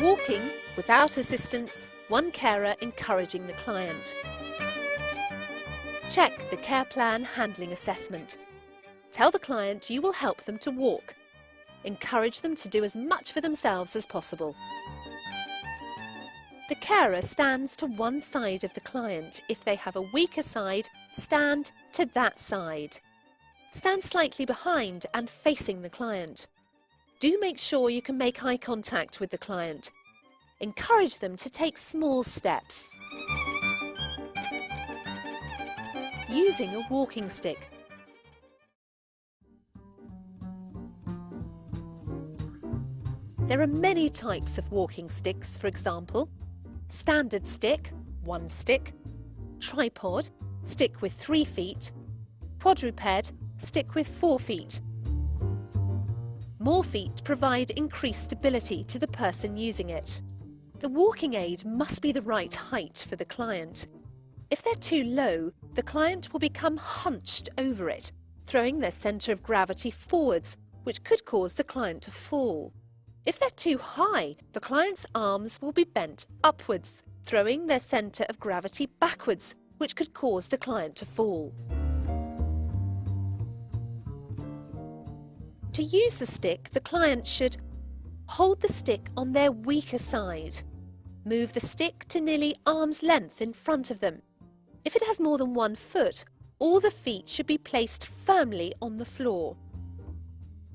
Walking without assistance, one carer encouraging the client. Check the care plan handling assessment. Tell the client you will help them to walk. Encourage them to do as much for themselves as possible. The carer stands to one side of the client. If they have a weaker side, stand to that side. Stand slightly behind and facing the client. Do make sure you can make eye contact with the client. Encourage them to take small steps. Using a walking stick. There are many types of walking sticks, for example, standard stick, one stick, tripod, stick with 3 feet, quadruped, stick with 4 feet. More feet provide increased stability to the person using it. The walking aid must be the right height for the client. If they're too low, the client will become hunched over it, throwing their centre of gravity forwards, which could cause the client to fall. If they're too high, the client's arms will be bent upwards, throwing their centre of gravity backwards, which could cause the client to fall. To use the stick, the client should hold the stick on their weaker side. Move the stick to nearly arm's length in front of them. If it has more than 1 foot, all the feet should be placed firmly on the floor.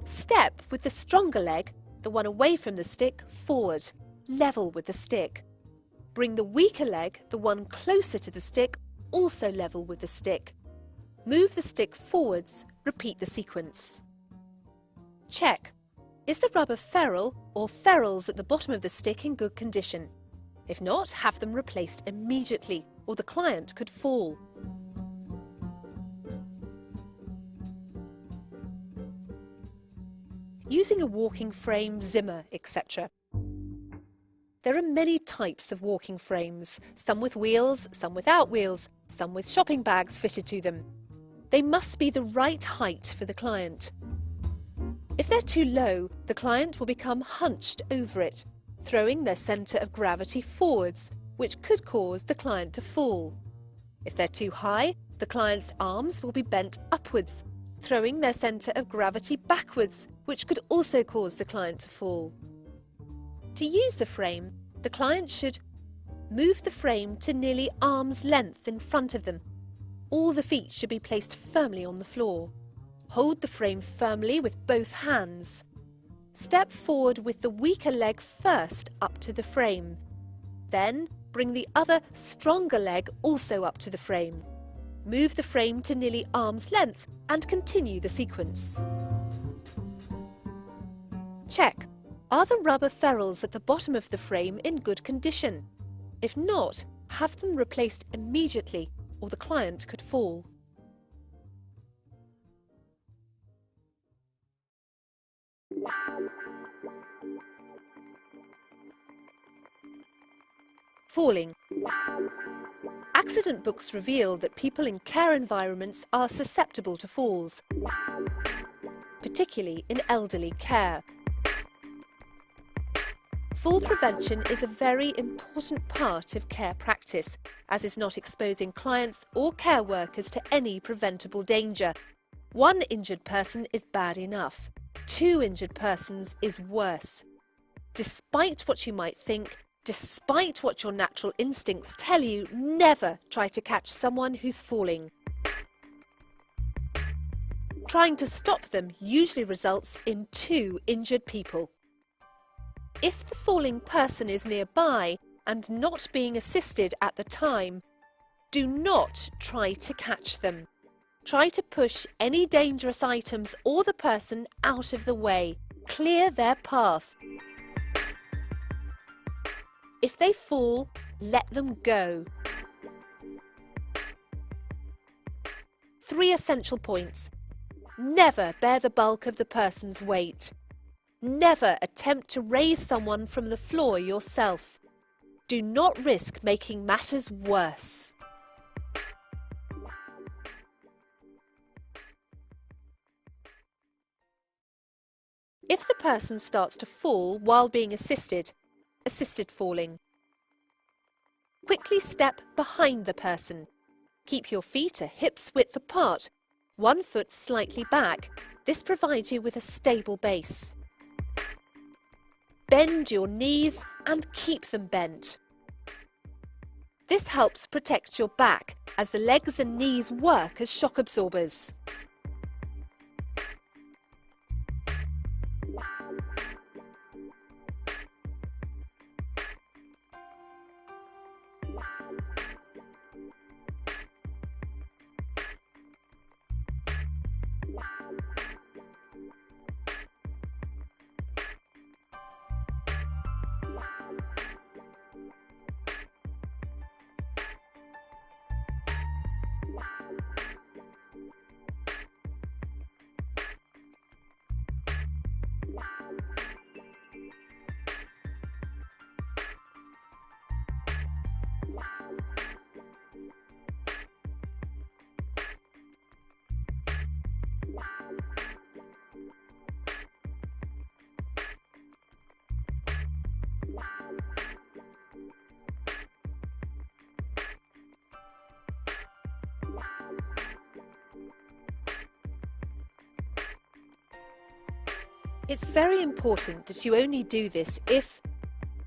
Step with the stronger leg, the one away from the stick, forward, level with the stick. Bring the weaker leg, the one closer to the stick, also level with the stick. Move the stick forwards, repeat the sequence. Check. Is the rubber ferrule or ferrules at the bottom of the stick in good condition? If not, have them replaced immediately, or the client could fall. Using a walking frame, Zimmer, etc. There are many types of walking frames, some with wheels, some without wheels, some with shopping bags fitted to them. They must be the right height for the client. If they're too low, the client will become hunched over it, throwing their centre of gravity forwards, which could cause the client to fall. If they're too high, the client's arms will be bent upwards, throwing their centre of gravity backwards, which could also cause the client to fall. To use the frame, the client should move the frame to nearly arm's length in front of them. All the feet should be placed firmly on the floor. Hold the frame firmly with both hands. Step forward with the weaker leg first up to the frame. Then bring the other, stronger leg also up to the frame. Move the frame to nearly arm's length and continue the sequence. Check. Are the rubber ferrules at the bottom of the frame in good condition? If not, have them replaced immediately, or the client could fall. Falling. Accident books reveal that people in care environments are susceptible to falls, particularly in elderly care. Fall prevention is a very important part of care practice, as is not exposing clients or care workers to any preventable danger. 1 injured person is bad enough. 2 injured persons is worse. Despite what you might think, despite what your natural instincts tell you, never try to catch someone who's falling. Trying to stop them usually results in 2 injured people. If the falling person is nearby and not being assisted at the time, do not try to catch them. Try to push any dangerous items or the person out of the way. Clear their path. If they fall, let them go. 3 essential points. Never bear the bulk of the person's weight. Never attempt to raise someone from the floor yourself. Do not risk making matters worse. If the person starts to fall while being assisted, assisted falling. Quickly step behind the person. Keep your feet a hip's width apart, one foot slightly back. This provides you with a stable base. Bend your knees and keep them bent. This helps protect your back as the legs and knees work as shock absorbers. It's very important that you only do this if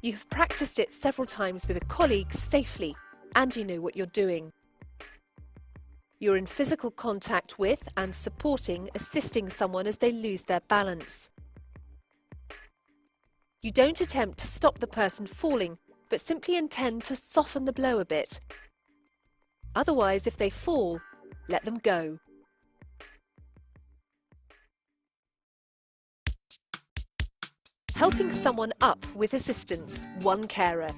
you've practiced it several times with a colleague safely and you know what you're doing. You're in physical contact with and assisting someone as they lose their balance. You don't attempt to stop the person falling, but simply intend to soften the blow a bit. Otherwise, if they fall, let them go. Helping someone up with assistance, one carer.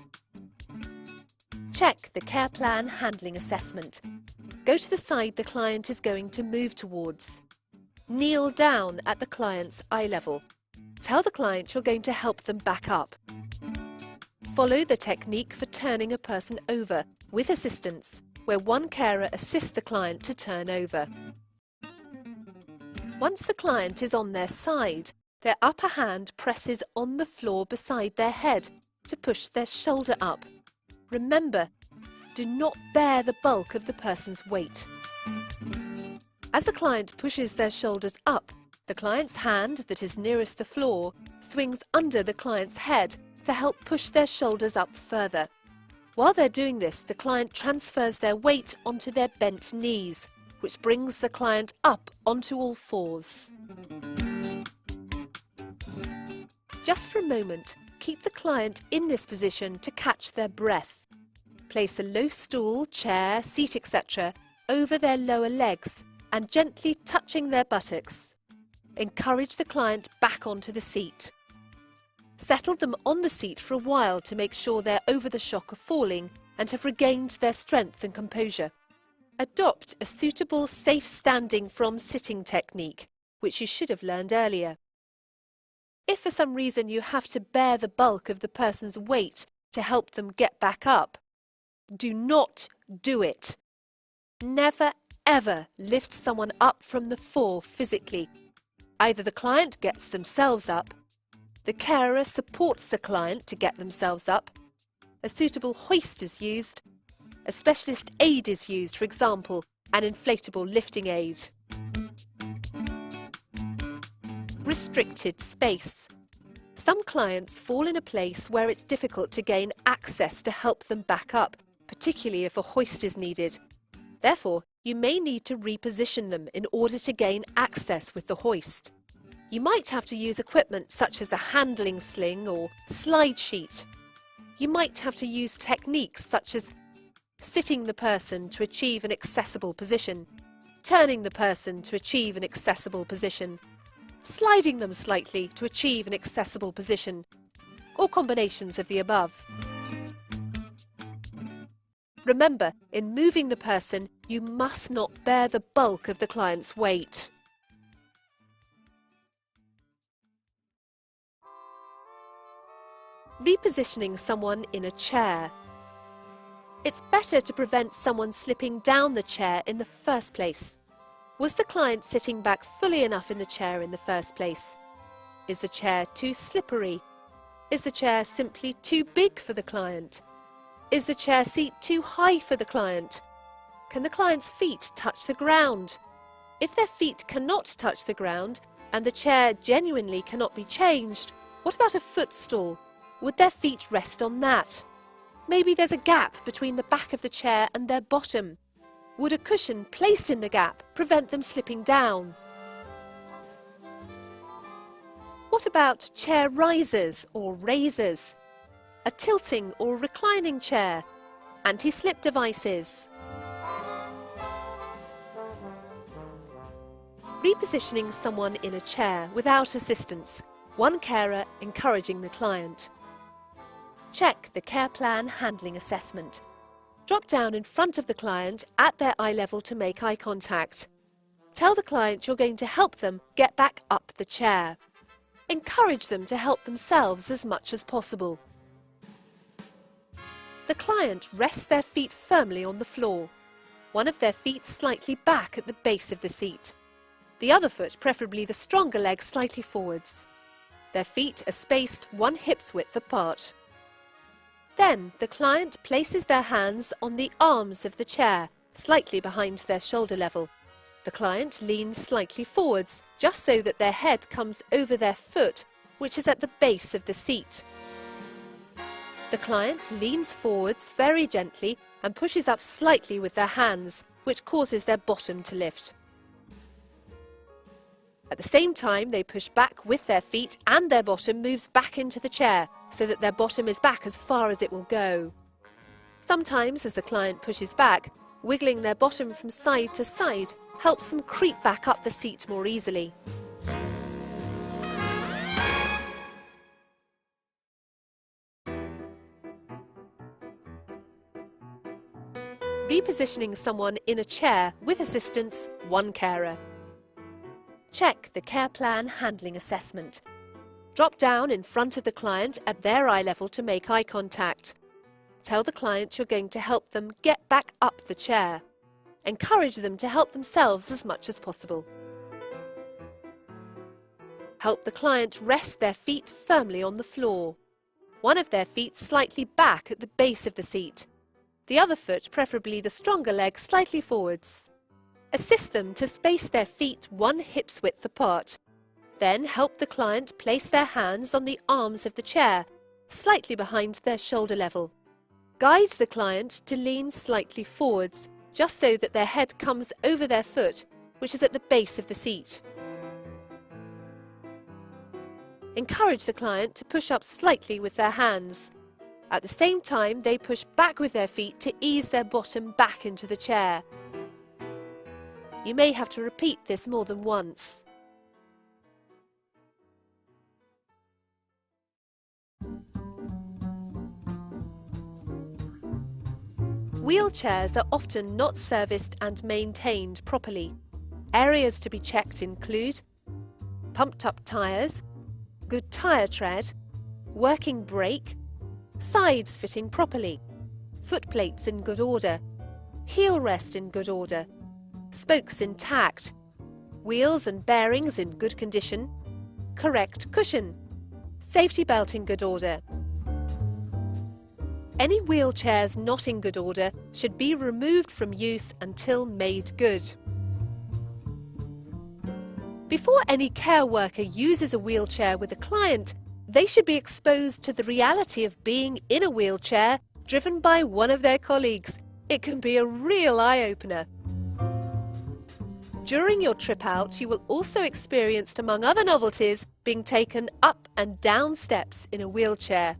Check the care plan handling assessment. Go to the side the client is going to move towards. Kneel down at the client's eye level. Tell the client you're going to help them back up. Follow the technique for turning a person over with assistance, where one carer assists the client to turn over. Once the client is on their side, their upper hand presses on the floor beside their head to push their shoulder up. Remember, do not bear the bulk of the person's weight. As the client pushes their shoulders up, the client's hand that is nearest the floor swings under the client's head to help push their shoulders up further. While they're doing this, the client transfers their weight onto their bent knees, which brings the client up onto all fours. Just for a moment, keep the client in this position to catch their breath. Place a low stool, chair, seat, etc. over their lower legs and gently touching their buttocks. Encourage the client back onto the seat. Settle them on the seat for a while to make sure they're over the shock of falling and have regained their strength and composure. Adopt a suitable safe standing from sitting technique, which you should have learned earlier. If for some reason you have to bear the bulk of the person's weight to help them get back up, do not do it. Never ever lift someone up from the floor physically. Either the client gets themselves up, the carer supports the client to get themselves up, a suitable hoist is used, a specialist aid is used, for example, an inflatable lifting aid. Restricted space. Some clients fall in a place where it's difficult to gain access to help them back up, particularly if a hoist is needed. Therefore, you may need to reposition them in order to gain access with the hoist. You might have to use equipment such as a handling sling or slide sheet. You might have to use techniques such as sitting the person to achieve an accessible position, turning the person to achieve an accessible position, sliding them slightly to achieve an accessible position, or combinations of the above. Remember, in moving the person, you must not bear the bulk of the client's weight. Repositioning someone in a chair. It's better to prevent someone slipping down the chair in the first place. Was the client sitting back fully enough in the chair in the first place? Is the chair too slippery? Is the chair simply too big for the client? Is the chair seat too high for the client? Can the client's feet touch the ground? If their feet cannot touch the ground and the chair genuinely cannot be changed, what about a footstool? Would their feet rest on that? Maybe there's a gap between the back of the chair and their bottom. Would a cushion placed in the gap prevent them slipping down? What about chair risers or raisers? A tilting or reclining chair? Anti-slip devices? Repositioning someone in a chair without assistance, one carer encouraging the client. Check the care plan handling assessment. Drop down in front of the client at their eye level to make eye contact. Tell the client you're going to help them get back up the chair. Encourage them to help themselves as much as possible. The client rests their feet firmly on the floor, one of their feet slightly back at the base of the seat. The other foot, preferably the stronger leg, slightly forwards. Their feet are spaced 1 hip's width apart. Then the client places their hands on the arms of the chair, slightly behind their shoulder level. The client leans slightly forwards, just so that their head comes over their foot, which is at the base of the seat. The client leans forwards very gently and pushes up slightly with their hands, which causes their bottom to lift. At the same time, they push back with their feet and their bottom moves back into the chair, so that their bottom is back as far as it will go. Sometimes, as the client pushes back, wiggling their bottom from side to side helps them creep back up the seat more easily. Repositioning someone in a chair with assistance, one carer. Check the care plan handling assessment. Drop down in front of the client at their eye level to make eye contact. Tell the client you're going to help them get back up the chair. Encourage them to help themselves as much as possible. Help the client rest their feet firmly on the floor, one of their feet slightly back at the base of the seat. The other foot, preferably the stronger leg, slightly forwards. Assist them to space their feet 1 hip's width apart. Then help the client place their hands on the arms of the chair, slightly behind their shoulder level. Guide the client to lean slightly forwards, just so that their head comes over their foot, which is at the base of the seat. Encourage the client to push up slightly with their hands. At the same time, they push back with their feet to ease their bottom back into the chair. You may have to repeat this more than once. Wheelchairs are often not serviced and maintained properly. Areas to be checked include pumped up tyres, good tyre tread, working brake, sides fitting properly, foot plates in good order, heel rest in good order, spokes intact, wheels and bearings in good condition, correct cushion, safety belt in good order. Any wheelchairs not in good order should be removed from use until made good. Before any care worker uses a wheelchair with a client, they should be exposed to the reality of being in a wheelchair driven by one of their colleagues. It can be a real eye-opener. During your trip out, you will also experience, among other novelties, being taken up and down steps in a wheelchair.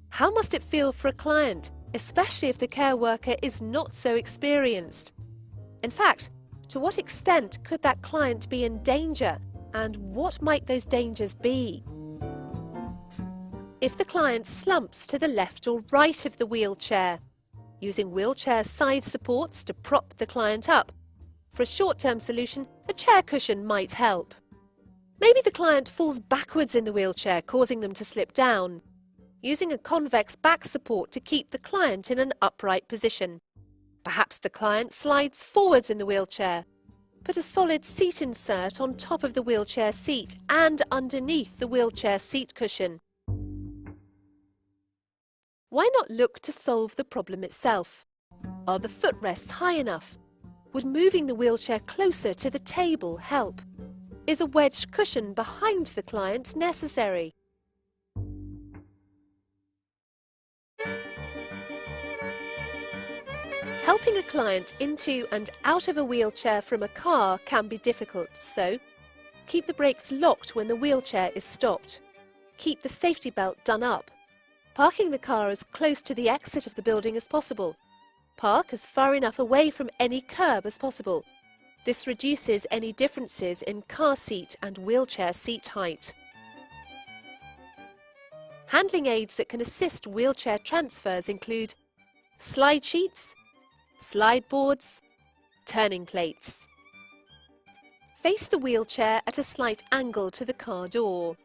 How must it feel for a client, especially if the care worker is not so experienced? In fact, to what extent could that client be in danger, and what might those dangers be? If the client slumps to the left or right of the wheelchair, using wheelchair side supports to prop the client up. For a short-term solution, a chair cushion might help. Maybe the client falls backwards in the wheelchair, causing them to slip down. Using a convex back support to keep the client in an upright position. Perhaps the client slides forwards in the wheelchair. Put a solid seat insert on top of the wheelchair seat and underneath the wheelchair seat cushion. Why not look to solve the problem itself? Are the footrests high enough? Would moving the wheelchair closer to the table help? Is a wedged cushion behind the client necessary? Helping a client into and out of a wheelchair from a car can be difficult, so keep the brakes locked when the wheelchair is stopped. Keep the safety belt done up. Parking the car as close to the exit of the building as possible. Park as far enough away from any curb as possible. This reduces any differences in car seat and wheelchair seat height. Handling aids that can assist wheelchair transfers include slide sheets, slide boards, turning plates. Face the wheelchair at a slight angle to the car door.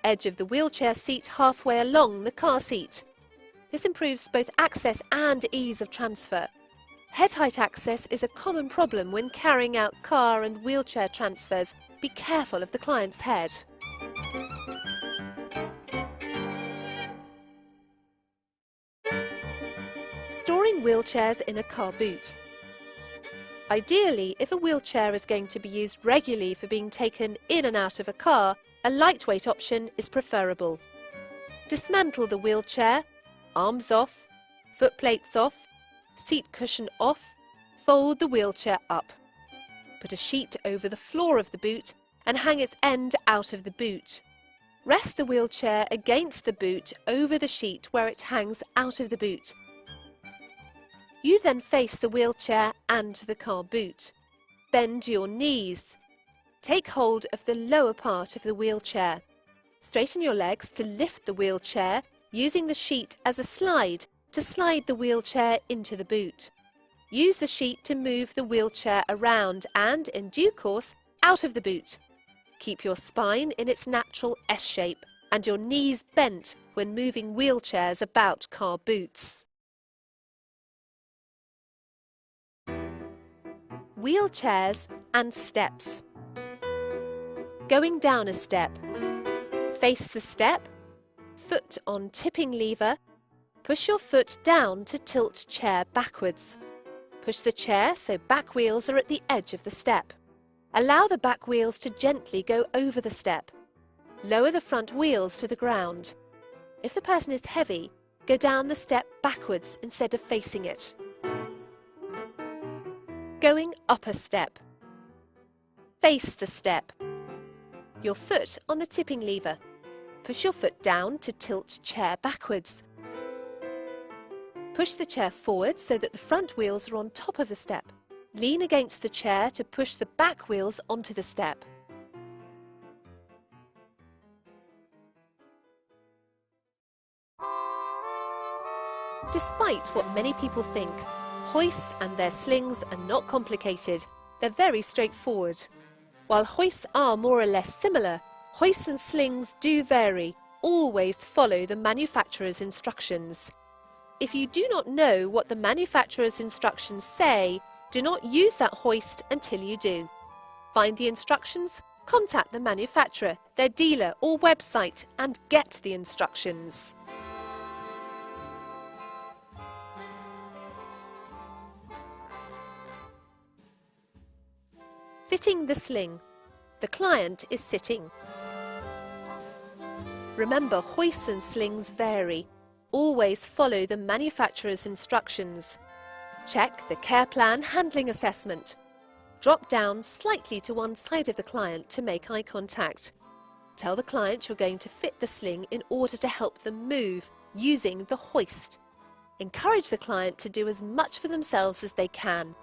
Edge of the wheelchair seat halfway along the car seat. This improves both access and ease of transfer. Head height access is a common problem when carrying out car and wheelchair transfers. Be careful of the client's head. Storing wheelchairs in a car boot. Ideally, if a wheelchair is going to be used regularly for being taken in and out of a car, a lightweight option is preferable. Dismantle the wheelchair, arms off, foot plates off, seat cushion off, fold the wheelchair up. Put a sheet over the floor of the boot and hang its end out of the boot. Rest the wheelchair against the boot over the sheet where it hangs out of the boot. You then face the wheelchair and the car boot. Bend your knees. Take hold of the lower part of the wheelchair. Straighten your legs to lift the wheelchair, using the sheet as a slide to slide the wheelchair into the boot. Use the sheet to move the wheelchair around and, in due course, out of the boot. Keep your spine in its natural S shape and your knees bent when moving wheelchairs about car boots. Wheelchairs and steps. Going down a step. Face the step, foot on tipping lever, push your foot down to tilt chair backwards. Push the chair so back wheels are at the edge of the step. Allow the back wheels to gently go over the step. Lower the front wheels to the ground. If the person is heavy, go down the step backwards instead of facing it. Going up a step. Face the step. Your foot on the tipping lever. Push your foot down to tilt chair backwards. Push the chair forward so that the front wheels are on top of the step. Lean against the chair to push the back wheels onto the step. Despite what many people think, hoists and their slings are not complicated. They're very straightforward. While hoists are more or less similar, hoists and slings do vary. Always follow the manufacturer's instructions. If you do not know what the manufacturer's instructions say, do not use that hoist until you do. Find the instructions, contact the manufacturer, their dealer or website and get the instructions. Fitting the sling. The client is sitting. Remember, hoists and slings vary. Always follow the manufacturer's instructions. Check the care plan handling assessment. Drop down slightly to one side of the client to make eye contact. Tell the client you're going to fit the sling in order to help them move using the hoist. Encourage the client to do as much for themselves as they can.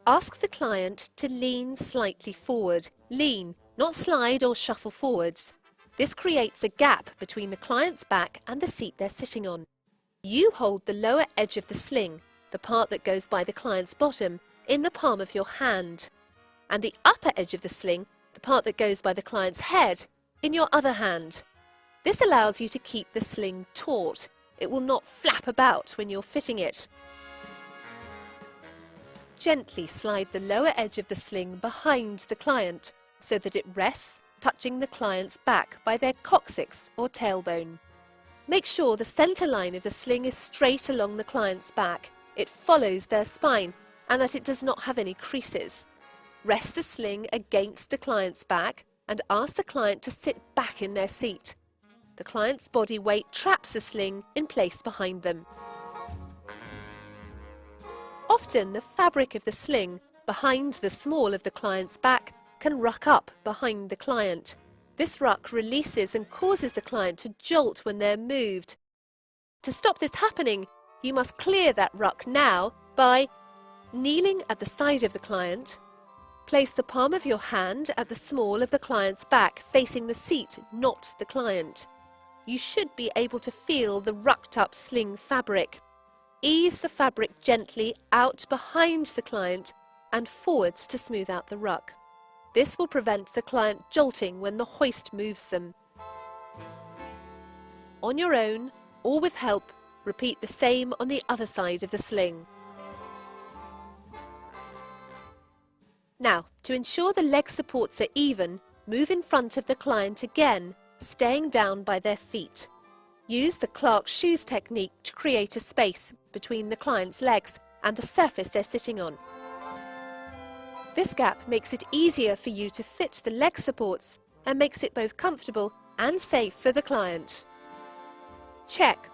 Ask the client to lean slightly forward. Lean, not slide or shuffle forwards. This creates a gap between the client's back and the seat they're sitting on. You hold the lower edge of the sling, the part that goes by the client's bottom, in the palm of your hand, and the upper edge of the sling, the part that goes by the client's head, in your other hand. This allows you to keep the sling taut. It will not flap about when you're fitting it. Gently slide the lower edge of the sling behind the client so that it rests, touching the client's back by their coccyx or tailbone. Make sure the centre line of the sling is straight along the client's back, it follows their spine, and that it does not have any creases. Rest the sling against the client's back and ask the client to sit back in their seat. The client's body weight traps the sling in place behind them. Often the fabric of the sling behind the small of the client's back can ruck up behind the client. This ruck releases and causes the client to jolt when they're moved. To stop this happening, you must clear that ruck now by kneeling at the side of the client. Place the palm of your hand at the small of the client's back, facing the seat, not the client. You should be able to feel the rucked up sling fabric. Ease the fabric gently out behind the client and forwards to smooth out the ruck. This will prevent the client jolting when the hoist moves them. On your own, or with help, repeat the same on the other side of the sling. Now, to ensure the leg supports are even, move in front of the client again, staying down by their feet. Use the Clark shoes technique to create a space between the client's legs and the surface they're sitting on. This gap makes it easier for you to fit the leg supports and makes it both comfortable and safe for the client. Check: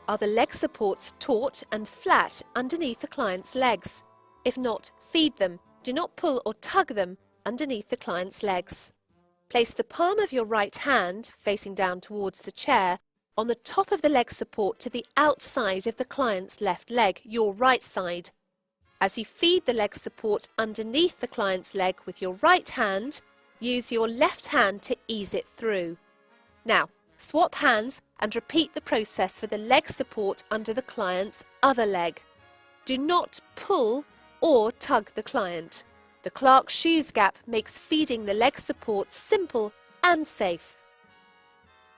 are the leg supports taut and flat underneath the client's legs? If not, feed them. Do not pull or tug them underneath the client's legs. Place the palm of your right hand, facing down towards the chair, on the top of the leg support to the outside of the client's left leg, your right side. As you feed the leg support underneath the client's leg with your right hand, use your left hand to ease it through. Now, swap hands and repeat the process for the leg support under the client's other leg. Do not pull or tug the client. The Clark shoes gap makes feeding the leg support simple and safe.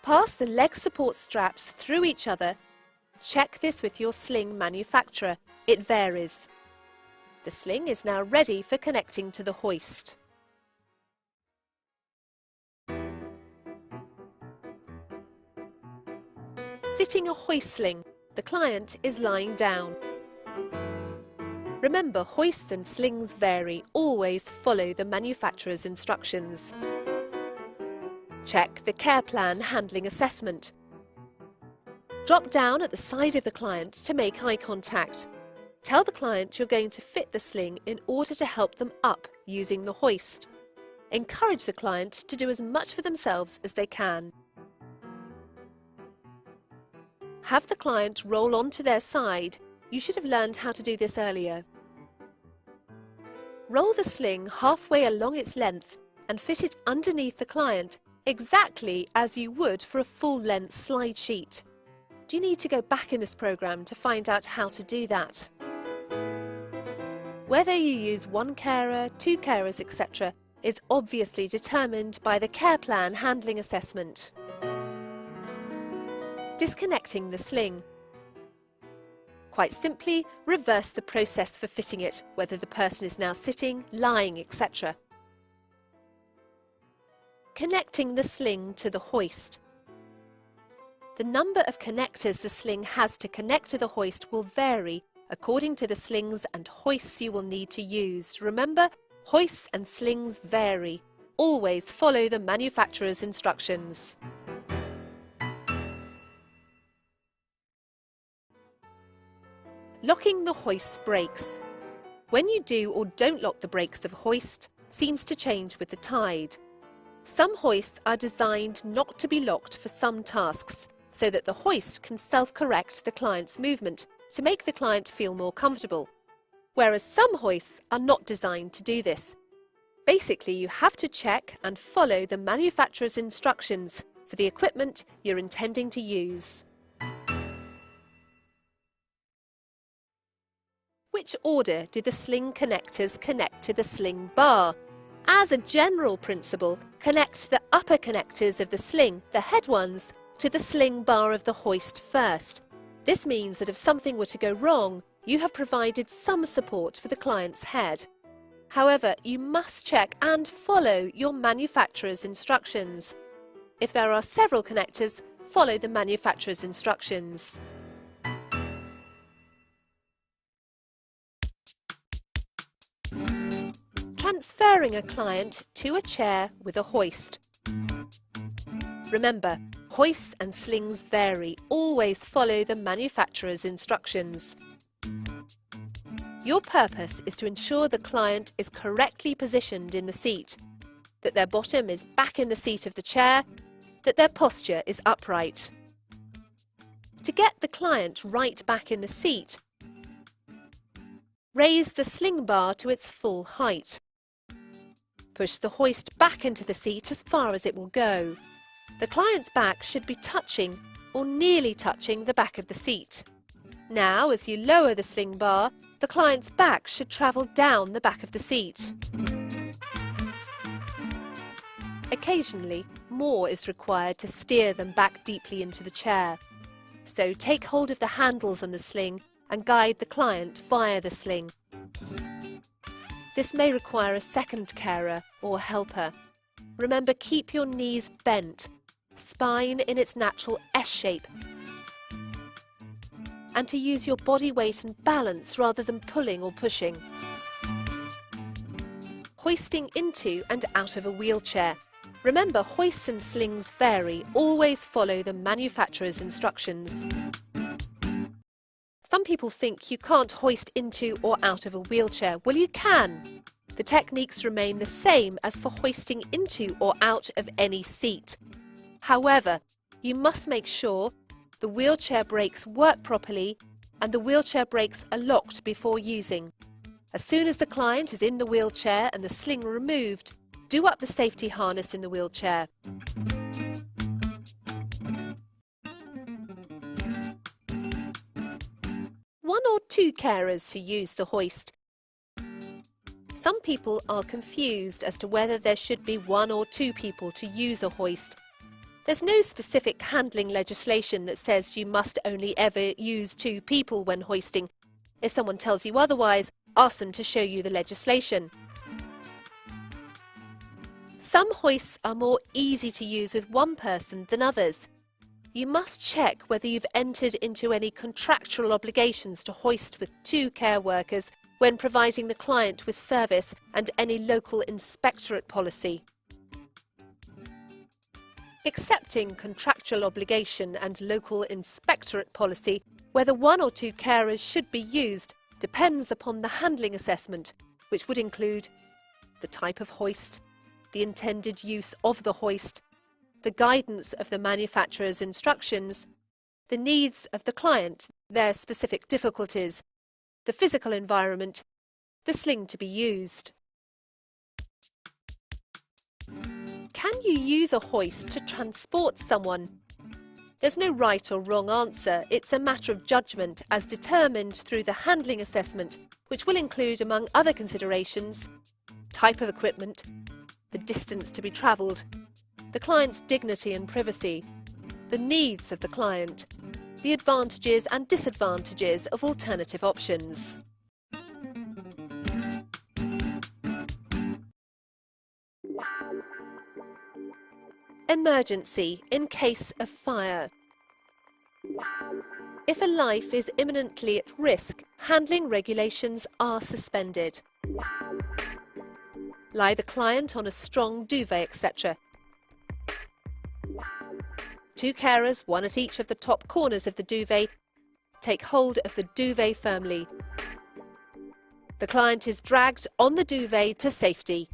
Pass the leg support straps through each other. Check this with your sling manufacturer. It varies. The sling is now ready for connecting to the hoist. Fitting a hoist sling. The client is lying down. Remember, hoists and slings vary. Always follow the manufacturer's instructions. Check the care plan handling assessment. Drop down at the side of the client to make eye contact. Tell the client you're going to fit the sling in order to help them up using the hoist. Encourage the client to do as much for themselves as they can. Have the client roll onto their side. You should have learned how to do this earlier. Roll the sling halfway along its length and fit it underneath the client, exactly as you would for a full-length slide sheet. Do you need to go back in this program to find out how to do that? Whether you use one carer, two carers, etc. is obviously determined by the care plan handling assessment. Disconnecting the sling. Quite simply, reverse the process for fitting it, whether the person is now sitting, lying, etc. Connecting the sling to the hoist. The number of connectors the sling has to connect to the hoist will vary according to the slings and hoists you will need to use. Remember, hoists and slings vary. Always follow the manufacturer's instructions. Locking the hoist's brakes. When you do or don't lock the brakes of a hoist, seems to change with the tide. Some hoists are designed not to be locked for some tasks, so that the hoist can self-correct the client's movement to make the client feel more comfortable, whereas some hoists are not designed to do this. Basically, you have to check and follow the manufacturer's instructions for the equipment you're intending to use. Which order do the sling connectors connect to the sling bar? As a general principle, connect the upper connectors of the sling, the head ones, to the sling bar of the hoist first. This means that if something were to go wrong, you have provided some support for the client's head. However, you must check and follow your manufacturer's instructions. If there are several connectors, follow the manufacturer's instructions. Transferring a client to a chair with a hoist. Remember, hoists and slings vary. Always follow the manufacturer's instructions. Your purpose is to ensure the client is correctly positioned in the seat, that their bottom is back in the seat of the chair, that their posture is upright. To get the client right back in the seat, raise the sling bar to its full height. Push the hoist back into the seat as far as it will go. The client's back should be touching or nearly touching the back of the seat. Now, as you lower the sling bar, the client's back should travel down the back of the seat. Occasionally, more is required to steer them back deeply into the chair. So take hold of the handles on the sling and guide the client via the sling. This may require a second carer or helper. Remember, keep your knees bent, spine in its natural S shape, and to use your body weight and balance rather than pulling or pushing. Hoisting into and out of a wheelchair. Remember, hoists and slings vary. Always follow the manufacturer's instructions. Some people think you can't hoist into or out of a wheelchair. Well, you can. The techniques remain the same as for hoisting into or out of any seat. However, you must make sure the wheelchair brakes work properly and the wheelchair brakes are locked before using. As soon as the client is in the wheelchair and the sling removed, do up the safety harness in the wheelchair. One or two carers to use the hoist. Some people are confused as to whether there should be one or two people to use a hoist. There's no specific handling legislation that says you must only ever use 2 people when hoisting. If someone tells you otherwise, ask them to show you the legislation. Some hoists are more easy to use with one person than others. You must check whether you've entered into any contractual obligations to hoist with 2 care workers when providing the client with service and any local inspectorate policy. Accepting contractual obligation and local inspectorate policy, whether 1 or 2 carers should be used, depends upon the handling assessment, which would include the type of hoist, the intended use of the hoist, the guidance of the manufacturer's instructions, the needs of the client, their specific difficulties, the physical environment, the sling to be used. Can you use a hoist to transport someone? There's no right or wrong answer. It's a matter of judgment as determined through the handling assessment, which will include, among other considerations, type of equipment, the distance to be travelled, the client's dignity and privacy, the needs of the client, the advantages and disadvantages of alternative options. Emergency in case of fire. If a life is imminently at risk, handling regulations are suspended. Lie the client on a strong duvet, etc. 2 carers, 1 at each of the top corners of the duvet, take hold of the duvet firmly. The client is dragged on the duvet to safety.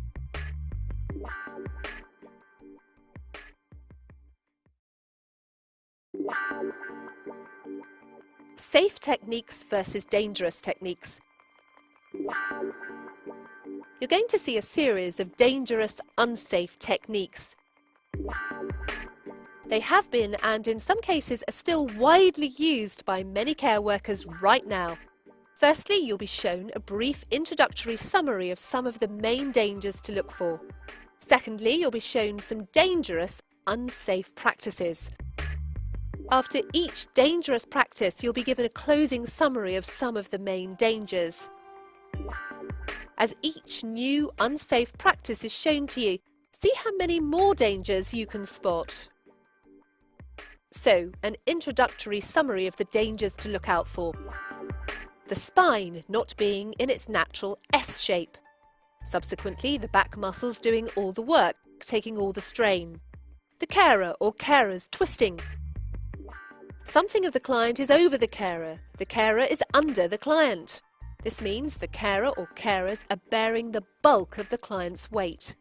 Safe techniques versus dangerous techniques. You're going to see a series of dangerous, unsafe techniques. They have been, and in some cases are still, widely used by many care workers right now. Firstly, you'll be shown a brief introductory summary of some of the main dangers to look for. Secondly, you'll be shown some dangerous, unsafe practices. After each dangerous practice, you'll be given a closing summary of some of the main dangers. As each new unsafe practice is shown to you, see how many more dangers you can spot. So, an introductory summary of the dangers to look out for. The spine not being in its natural S shape. Subsequently, the back muscles doing all the work, taking all the strain. The carer or carers twisting. Something of the client is over the carer is under the client. This means the carer or carers are bearing the bulk of the client's weight.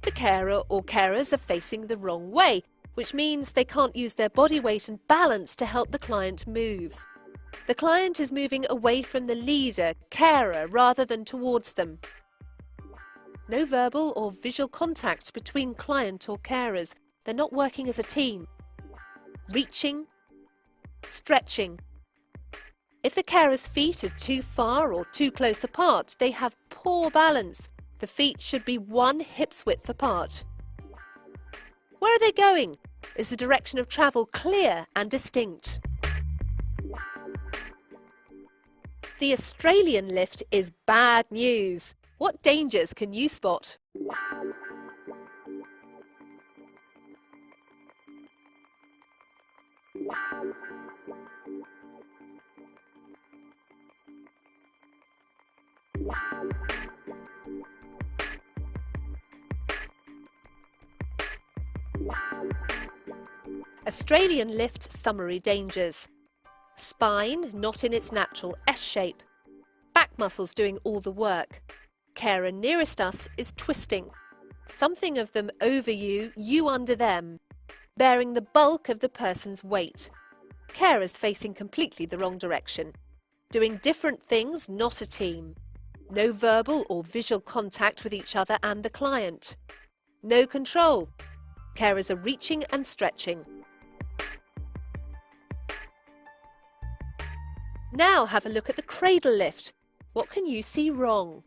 The carer or carers are facing the wrong way, which means they can't use their body weight and balance to help the client move. The client is moving away from the leader, carer, rather than towards them. No verbal or visual contact between client or carers. They're not working as a team. Reaching, stretching. If the carer's feet are too far or too close apart, they have poor balance. The feet should be 1 hip's width apart. Where are they going? Is the direction of travel clear and distinct? The Australian lift is bad news. What dangers can you spot? Australian lift summary dangers. Spine not in its natural S shape. Back muscles doing all the work. Carer nearest us is twisting. Something of them over you, you under them. Bearing the bulk of the person's weight. Carers facing completely the wrong direction. Doing different things, not a team. No verbal or visual contact with each other and the client. No control. Carers are reaching and stretching. Now have a look at the cradle lift. What can you see wrong?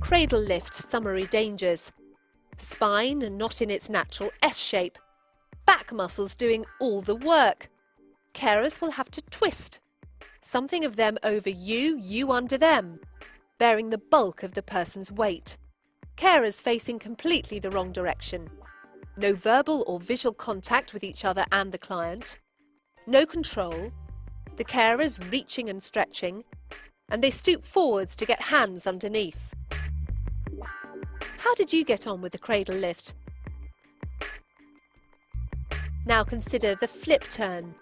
Cradle lift summary dangers. Spine not in its natural S shape. Back muscles doing all the work. Carers will have to twist. Something of them over you, you under them. Bearing the bulk of the person's weight. Carers facing completely the wrong direction. No verbal or visual contact with each other and the client. No control. The carers reaching and stretching. And they stoop forwards to get hands underneath. How did you get on with the cradle lift? Now consider the flip turn.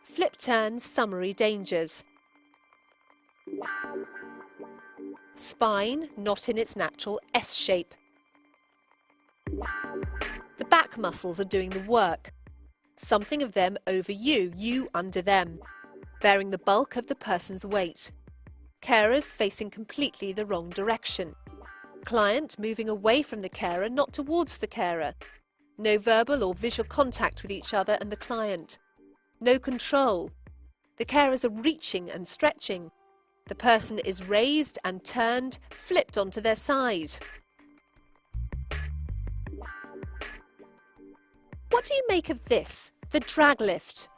Flip turn summary dangers. Spine not in its natural S shape. The back muscles are doing the work. Something of them over you, you under them. Bearing the bulk of the person's weight. Carers facing completely the wrong direction. Client moving away from the carer, not towards the carer. No verbal or visual contact with each other and the client. No control. The carers are reaching and stretching. The person is raised and turned, flipped onto their side. What do you make of this, the drag lift?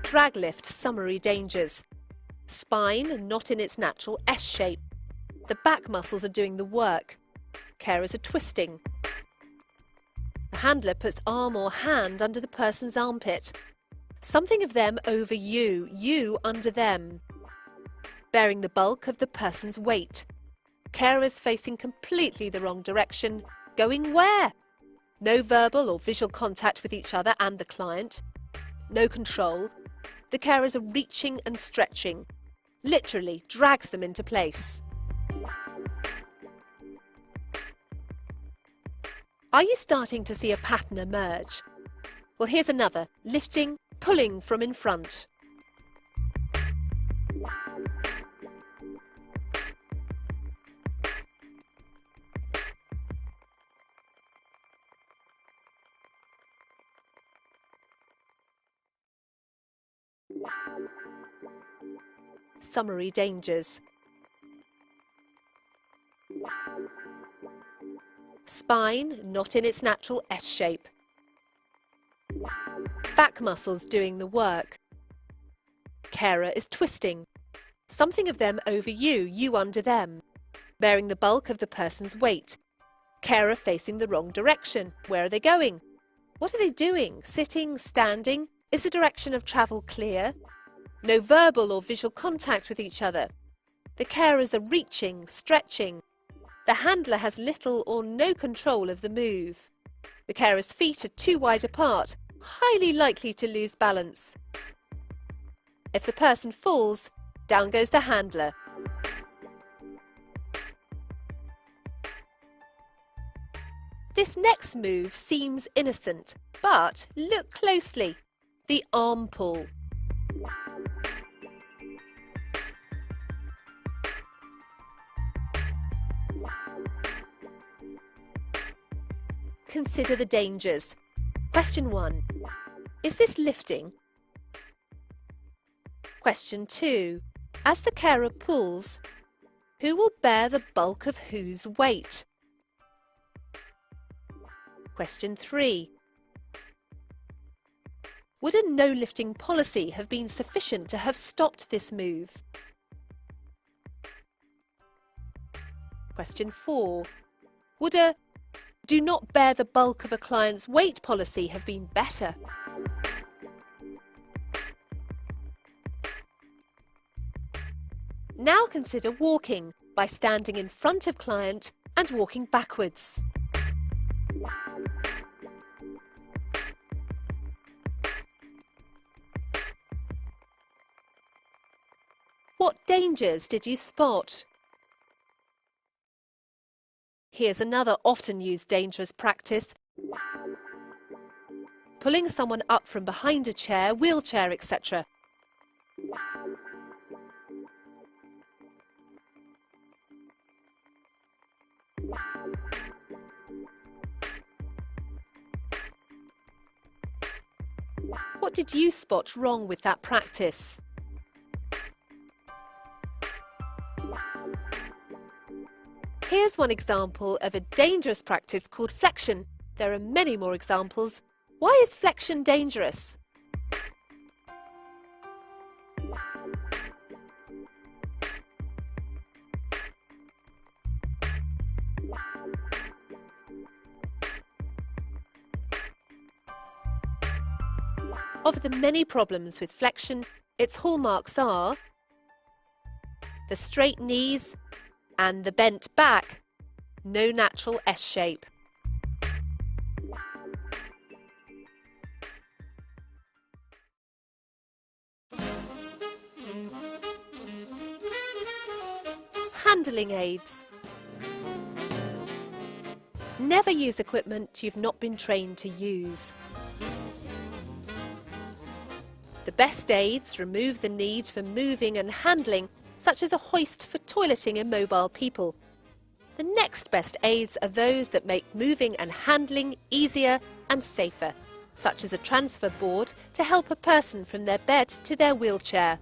Drag lift summary dangers. Spine not in its natural S shape. The back muscles are doing the work. Carers are twisting. The handler puts arm or hand under the person's armpit. Something of them over you, you under them. Bearing the bulk of the person's weight. Carers facing completely the wrong direction. Going where? No verbal or visual contact with each other and the client. No control. The carers are reaching and stretching. literally drags them into place. Are you starting to see a pattern emerge? Well, here's another, lifting, pulling from in front. Summary dangers. Spine not in its natural S shape. Back muscles doing the work. Carer is twisting. Something of them over you, you under them. Bearing the bulk of the person's weight. Carer facing the wrong direction. Where are they going? What are they doing? Sitting, standing? Is the direction of travel clear? No verbal or visual contact with each other. The carers are reaching, stretching. The handler has little or no control of the move. The carer's feet are too wide apart, highly likely to lose balance. If the person falls, down goes the handler. This next move seems innocent, but look closely. The arm pull. Consider the dangers. Question 1. Is this lifting? Question 2. As the carer pulls, who will bear the bulk of whose weight? Question 3. Would a no-lifting policy have been sufficient to have stopped this move? Question 4. Would a do not bear the bulk of a client's weight policy have been better? Now consider walking by standing in front of client and walking backwards. What dangers did you spot? Here's another often used dangerous practice. Pulling someone up from behind a chair, wheelchair, etc. What did you spot wrong with that practice? Here's one example of a dangerous practice called flexion. There are many more examples. Why is flexion dangerous? Of the many problems with flexion, its hallmarks are the straight knees and the bent back, no natural S shape. Handling aids. Never use equipment you've not been trained to use. The best aids remove the need for moving and handling, such as a hoist for toileting immobile people. The next best aids are those that make moving and handling easier and safer, such as a transfer board to help a person from their bed to their wheelchair.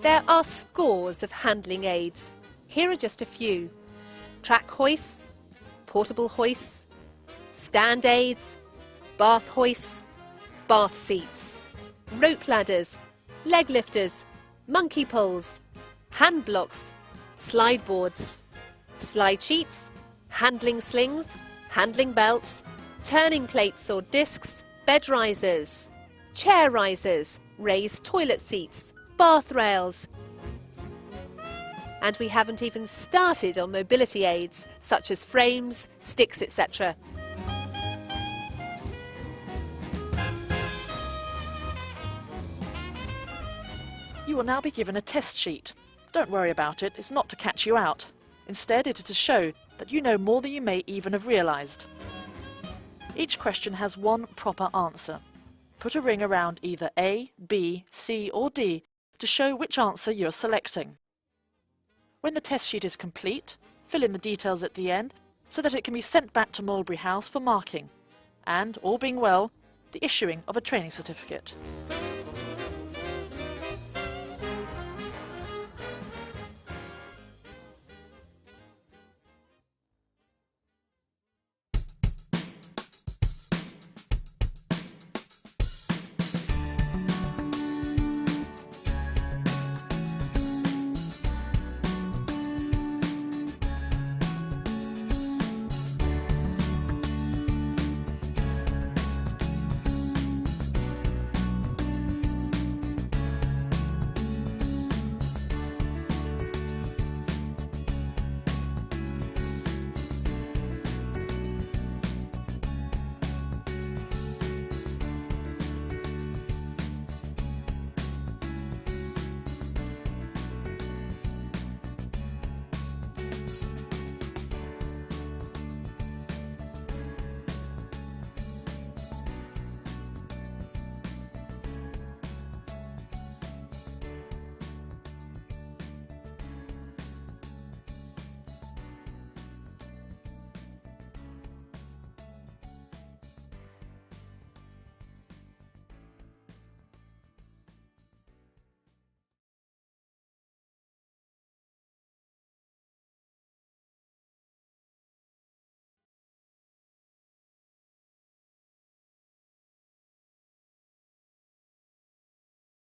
There are scores of handling aids. Here are just a few. Track hoists, portable hoists, stand aids, bath hoists, bath seats, rope ladders, leg lifters, monkey poles, hand blocks, slide boards, slide sheets, handling slings, handling belts, turning plates or discs, bed risers, chair risers, raised toilet seats, bath rails. And we haven't even started on mobility aids, such as frames, sticks, etc. You will now be given a test sheet. Don't worry about it, it's not to catch you out. Instead, it is to show that you know more than you may even have realised. Each question has one proper answer. Put a ring around either A, B, C or D to show which answer you are selecting. When the test sheet is complete, fill in the details at the end so that it can be sent back to Mulberry House for marking and, all being well, the issuing of a training certificate.